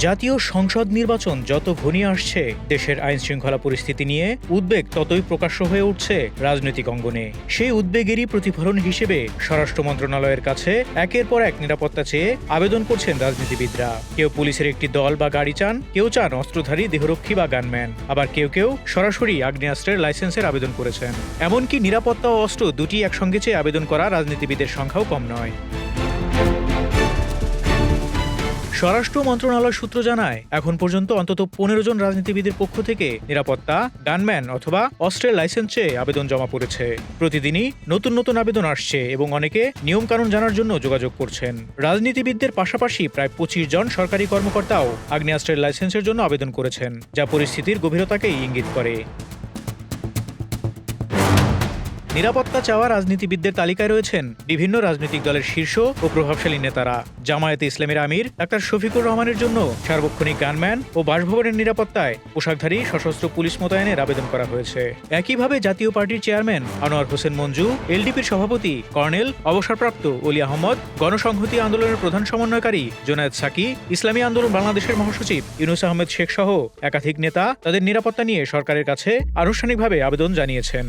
জাতীয় সংসদ নির্বাচন যত ঘনিয়ে আসছে, দেশের আইনশৃঙ্খলা পরিস্থিতি নিয়ে উদ্বেগ ততই প্রকাশ্য হয়ে উঠছে রাজনৈতিক অঙ্গনে। সেই উদ্বেগেরই প্রতিফলন হিসেবে স্বরাষ্ট্র মন্ত্রণালয়ের কাছে একের পর এক নিরাপত্তা চেয়ে আবেদন করছেন রাজনীতিবিদরা। কেউ পুলিশের একটি দল বা গাড়ি চান, কেউ চান অস্ত্রধারী দেহরক্ষী বা গানম্যান, আবার কেউ কেউ সরাসরি আগ্নেয়াস্ত্রের লাইসেন্সের আবেদন করেছেন। এমনকি নিরাপত্তা ও অস্ত্র দুটি একসঙ্গে চেয়ে আবেদন করা রাজনীতিবিদের সংখ্যাও কম নয়। স্বরাষ্ট্র মন্ত্রণালয় সূত্র জানায়, এখন পর্যন্ত অন্তত 15 জন রাজনীতিবিদের পক্ষ থেকে নিরাপত্তা, গানম্যান অথবা অস্ত্রের লাইসেন্স চেয়ে আবেদন জমা পড়েছে। প্রতিদিনই নতুন নতুন আবেদন আসছে এবং অনেকে নিয়মকানুন জানার জন্য যোগাযোগ করছেন। রাজনীতিবিদদের পাশাপাশি প্রায় 25 জন সরকারি কর্মকর্তাও আগ্নেয়াস্ত্রের লাইসেন্সের জন্য আবেদন করেছেন, যা পরিস্থিতির গভীরতাকেই ইঙ্গিত করে। নিরাপত্তা চাওয়া রাজনীতিবিদদের তালিকায় রয়েছেন বিভিন্ন রাজনৈতিক দলের শীর্ষ ও প্রভাবশালী নেতারা। জামায়াতে ইসলামীর আমির ডাক্তার শফিকুর রহমানের জন্য সার্বক্ষণিক গানম্যান ও বাসভবনের নিরাপত্তায় পোশাকধারী সশস্ত্র পুলিশ মোতায়েনের আবেদন করা হয়েছে। একইভাবে জাতীয় পার্টির চেয়ারম্যান আনোয়ার হোসেন মঞ্জু, এলডিপির সভাপতি কর্নেল অবসরপ্রাপ্ত অলি আহমদ, গণসংহতি আন্দোলনের প্রধান সমন্বয়কারী জোনায়েদ সাকি, ইসলামী আন্দোলন বাংলাদেশের মহাসচিব ইউনুস আহমেদ শেখ সহ একাধিক নেতা তাদের নিরাপত্তা নিয়ে সরকারের কাছে আনুষ্ঠানিকভাবে আবেদন জানিয়েছেন।